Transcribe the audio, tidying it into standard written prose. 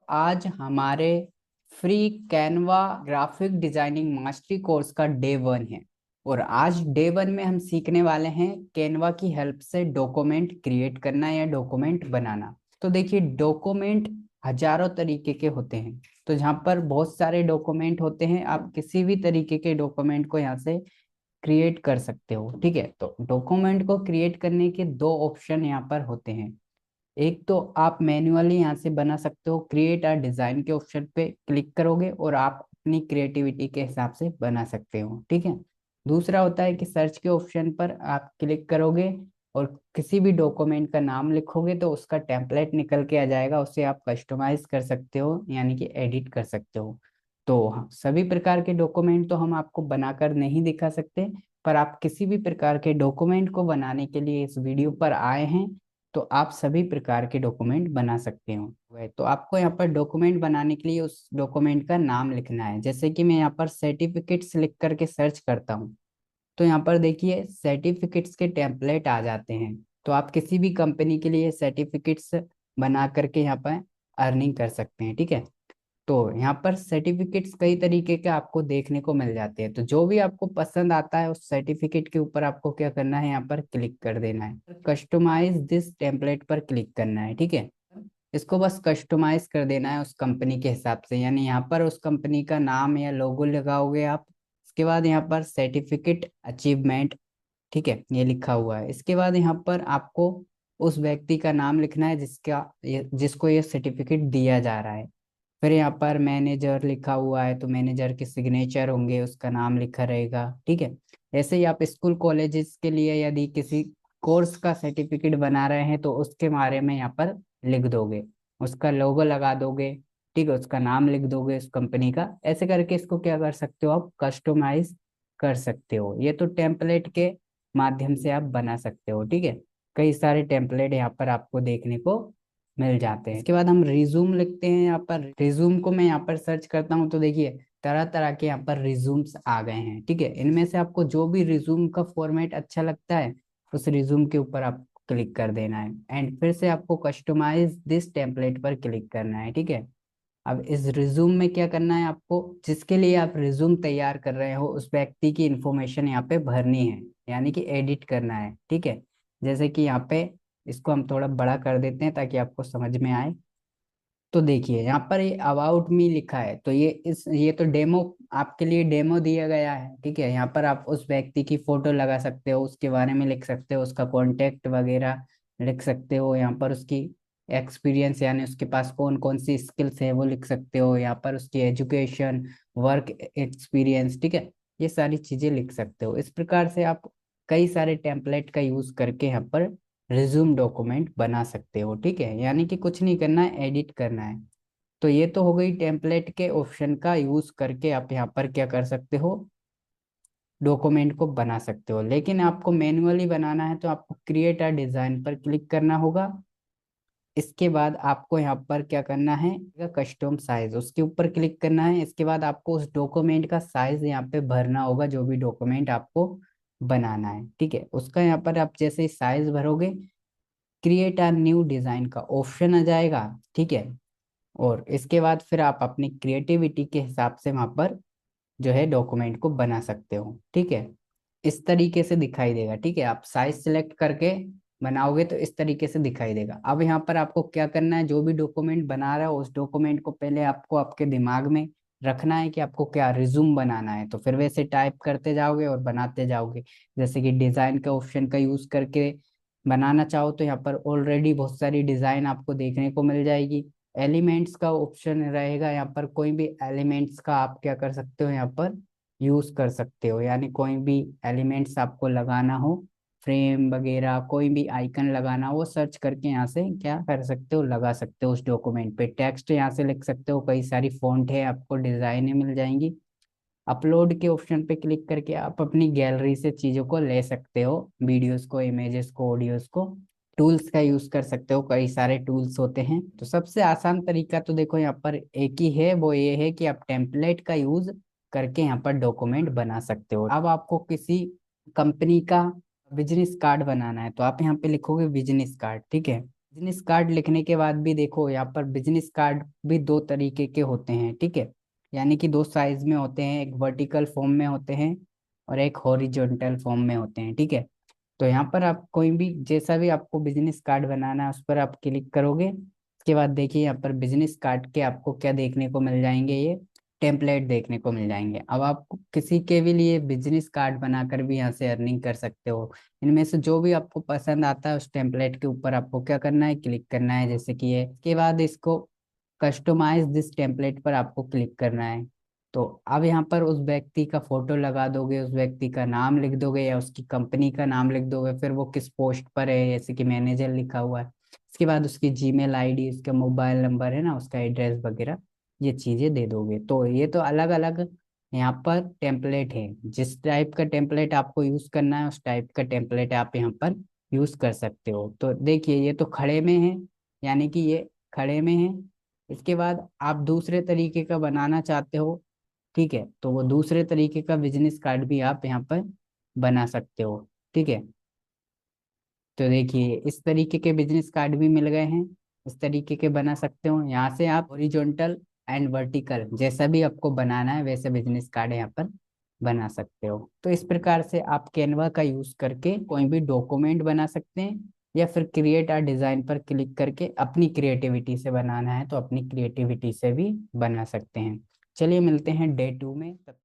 आज हमारे free Canva graphic designing mastery course का डे 1 है। और आज डे 1 में हम सीखने वाले हैं कैनवा की हेल्प से डॉक्यूमेंट क्रिएट करना या डॉक्यूमेंट बनाना। तो देखिए, डॉक्यूमेंट हजारों तरीके के होते हैं। तो जहाँ पर बहुत सारे डॉक्यूमेंट होते हैं, आप किसी भी तरीके के डॉक्यूमेंट को यहाँ से क्रिएट कर सकते हो। ठीक है, तो डॉक्यूमेंट को क्रिएट करने के दो ऑप्शन यहाँ पर होते हैं। एक तो आप मैन्युअली यहाँ से बना सकते हो, क्रिएट अ डिजाइन के ऑप्शन पे क्लिक करोगे और आप अपनी क्रिएटिविटी के हिसाब से बना सकते हो। ठीक है। दूसरा होता है कि सर्च के ऑप्शन पर आप क्लिक करोगे और किसी भी डॉक्यूमेंट का नाम लिखोगे तो उसका टेम्पलेट निकल के आ जाएगा। उसे आप कस्टमाइज कर सकते हो, यानी कि एडिट कर सकते हो। तो सभी प्रकार के डॉक्यूमेंट तो हम आपको बनाकर नहीं दिखा सकते, पर आप किसी भी प्रकार के डॉक्यूमेंट को बनाने के लिए इस वीडियो पर आए हैं तो आप सभी प्रकार के डॉक्यूमेंट बना सकते हो। तो आपको यहाँ पर डॉक्यूमेंट बनाने के लिए उस डॉक्यूमेंट का नाम लिखना है। जैसे कि मैं यहाँ पर सर्टिफिकेट्स लिख करके सर्च करता हूँ, तो यहाँ पर देखिए सर्टिफिकेट्स के टेम्पलेट आ जाते हैं। तो आप किसी भी कंपनी के लिए सर्टिफिकेट्स बना करके यहाँ पर अर्निंग कर सकते हैं। ठीक है। तो यहाँ पर सर्टिफिकेट्स कई तरीके के आपको देखने को मिल जाते हैं। तो जो भी आपको पसंद आता है उस सर्टिफिकेट के ऊपर आपको क्या करना है, यहाँ पर क्लिक कर देना है। कस्टमाइज दिस टेम्पलेट पर क्लिक करना है। ठीक है। इसको बस कस्टमाइज कर देना है उस कंपनी के हिसाब से, यानी यहाँ पर उस कंपनी का नाम या लोगो लगाओगे आप। इसके बाद यहाँ पर सर्टिफिकेट अचीवमेंट, ठीक है, ये लिखा हुआ है। इसके बाद यहाँ पर आपको उस व्यक्ति का नाम लिखना है जिसको ये सर्टिफिकेट दिया जा रहा है। फिर यहाँ पर मैनेजर लिखा हुआ है, तो मैनेजर के सिग्नेचर होंगे, उसका नाम लिखा रहेगा। ठीक है। ऐसे ही आप स्कूल कॉलेजेस के लिए यदि किसी कोर्स का सर्टिफिकेट बना रहे हैं तो उसके बारे में यहाँ पर लिख दोगे, उसका लोगो लगा दोगे। ठीक है, उसका नाम लिख दोगे उस कंपनी का। ऐसे करके इसको क्या कर सकते हो, आप कस्टमाइज कर सकते हो। ये तो टेम्पलेट के माध्यम से आप बना सकते हो। ठीक है। कई सारे टेम्पलेट यहाँ पर आपको देखने को मिल जाते हैं। इसके बाद हम रिज्यूम लिखते हैं। यहाँ पर रिज्यूम को मैं यहाँ पर सर्च करता हूँ तो देखिए तरह तरह के यहाँ पर रिज्यूम्स आ गए हैं। ठीक है। इनमें से आपको जो भी रिज्यूम का फॉर्मेट अच्छा लगता है उस रिज्यूम के ऊपर आप क्लिक कर देना है एंड फिर से आपको कस्टमाइज दिस टेम्पलेट पर क्लिक करना है। ठीक है। अब इस रिज्यूम में क्या करना है, आपको जिसके लिए आप रिज्यूम तैयार कर रहे हो उस व्यक्ति की इंफॉर्मेशन यहाँ पे भरनी है, यानी कि एडिट करना है। ठीक है। जैसे कि यहाँ पे इसको हम थोड़ा बड़ा कर देते हैं ताकि आपको समझ में आए। तो देखिए यहाँ पर ये अबाउट मी लिखा है, तो ये तो डेमो, आपके लिए डेमो दिया गया है। ठीक है। यहाँ पर आप उस व्यक्ति की फोटो लगा सकते हो, उसके बारे में लिख सकते हो, उसका कॉन्टेक्ट वगैरह लिख सकते हो। यहाँ पर उसकी एक्सपीरियंस, यानी उसके पास कौन कौन सी स्किल्स है वो लिख सकते हो। यहाँ पर उसकी एजुकेशन, वर्क एक्सपीरियंस, ठीक है, ये सारी चीजें लिख सकते हो। इस प्रकार से आप कई सारे टेम्पलेट का यूज करके यहाँ पर रिज्यूम डॉक्यूमेंट बना सकते हो। ठीक है, यानी कि कुछ नहीं करना है, एडिट करना है। तो ये तो हो गई टेम्पलेट के ऑप्शन का यूज करके आप यहाँ पर क्या कर सकते हो, डॉक्यूमेंट को बना सकते हो। लेकिन आपको मैन्युअली बनाना है तो आपको क्रिएट अ डिजाइन पर क्लिक करना होगा। इसके बाद आपको यहाँ पर क्या करना है, कस्टम साइज, उसके ऊपर क्लिक करना है। इसके बाद आपको उस डॉक्यूमेंट का साइज यहाँ पे भरना होगा, जो भी डॉक्यूमेंट आपको बनाना है। ठीक है, उसका यहाँ पर आप जैसे ही साइज भरोगे क्रिएट अ न्यू डिजाइन का ऑप्शन आ जाएगा। ठीक है। और इसके बाद फिर आप अपनी क्रिएटिविटी के हिसाब से वहां पर जो है डॉक्यूमेंट को बना सकते हो। ठीक है। इस तरीके से दिखाई देगा। ठीक है, आप साइज सिलेक्ट करके बनाओगे तो इस तरीके से दिखाई देगा। अब यहाँ पर आपको क्या करना है, जो भी डॉक्यूमेंट बना रहा हो उस डॉक्यूमेंट को पहले आपको आपके दिमाग में रखना है कि आपको क्या रिज्यूम बनाना है। तो फिर वैसे टाइप करते जाओगे और बनाते जाओगे। जैसे कि डिजाइन का ऑप्शन का यूज करके बनाना चाहो तो यहाँ पर ऑलरेडी बहुत सारी डिजाइन आपको देखने को मिल जाएगी। एलिमेंट्स का ऑप्शन रहेगा, यहाँ पर कोई भी एलिमेंट्स का आप क्या कर सकते हो, यहाँ पर यूज कर सकते हो। यानी कोई भी एलिमेंट्स आपको लगाना हो, फ्रेम वगैरह कोई भी आइकन लगाना हो, वो सर्च करके यहाँ से क्या कर सकते हो, लगा सकते हो उस डॉक्यूमेंट पे। टेक्स्ट यहाँ से लिख सकते हो, कई सारी फॉन्ट है, आपको डिजाइनें मिल जाएंगी। अपलोड के ऑप्शन पे क्लिक करके आप अपनी गैलरी से चीजों को ले सकते हो, वीडियोस को, इमेजेस को, ऑडियोस को। टूल्स का यूज कर सकते हो, कई सारे टूल्स होते हैं। तो सबसे आसान तरीका तो देखो यहाँ पर एक ही है, वो ये है कि आप टेम्पलेट का यूज करके यहाँ पर डॉक्यूमेंट बना सकते हो। अब आपको किसी कंपनी का बिजनेस कार्ड बनाना है तो आप यहाँ पे लिखोगे बिजनेस कार्ड। ठीक है। बिजनेस कार्ड लिखने के बाद भी देखो यहाँ पर बिजनेस कार्ड भी दो तरीके के होते हैं, ठीक है। यानी कि दो साइज में होते हैं, एक वर्टिकल फॉर्म में होते हैं और एक हॉरिजॉन्टल फॉर्म में होते हैं, ठीक है। तो यहाँ पर आप कोई भी जैसा भी आपको बिजनेस कार्ड बनाना है उस पर आप क्लिक करोगे। उसके बाद देखिए यहाँ पर बिजनेस कार्ड के आपको क्या देखने को मिल जाएंगे, ये टेम्पलेट देखने को मिल जाएंगे। अब आप किसी के भी लिए बिजनेस कार्ड बनाकर भी यहाँ से अर्निंग कर सकते हो। इनमें से जो भी आपको पसंद आता है उस टेम्पलेट के ऊपर आपको क्या करना है, क्लिक करना है, जैसे कि ये। इसके बाद इसको कस्टमाइज दिस टेम्पलेट पर आपको क्लिक करना है। तो अब यहाँ पर उस व्यक्ति का फोटो लगा दोगे, उस व्यक्ति का नाम लिख दोगे या उसकी कंपनी का नाम लिख दोगे, फिर वो किस पोस्ट पर है, जैसे कि मैनेजर लिखा हुआ है। इसके बाद उसकी जीमेल आईडी, उसका मोबाइल नंबर है ना, उसका एड्रेस वगैरह ये चीजें दे दोगे। तो ये तो अलग अलग यहाँ पर टेम्पलेट है। जिस टाइप का टेम्पलेट आपको यूज करना है उस टाइप का टेम्पलेट आप यहाँ पर यूज कर सकते हो। तो देखिए ये तो खड़े में है, यानी कि ये खड़े में है। इसके बाद आप दूसरे तरीके का बनाना चाहते हो, ठीक है, तो वो दूसरे तरीके का बिजनेस कार्ड भी आप यहाँ पर बना सकते हो, ठीक है। तो देखिए इस तरीके के बिजनेस कार्ड भी मिल गए हैं, इस तरीके के बना सकते हो। यहाँ से आप हॉरिजॉन्टल एंड वर्टिकल जैसा भी आपको बनाना है वैसे बिजनेस कार्ड यहाँ पर बना सकते हो। तो इस प्रकार से आप कैनवा का यूज करके कोई भी डॉक्यूमेंट बना सकते हैं, या फिर क्रिएट आ डिजाइन पर क्लिक करके अपनी क्रिएटिविटी से बनाना है तो अपनी क्रिएटिविटी से भी बना सकते हैं। चलिए मिलते हैं डे 2 में। तब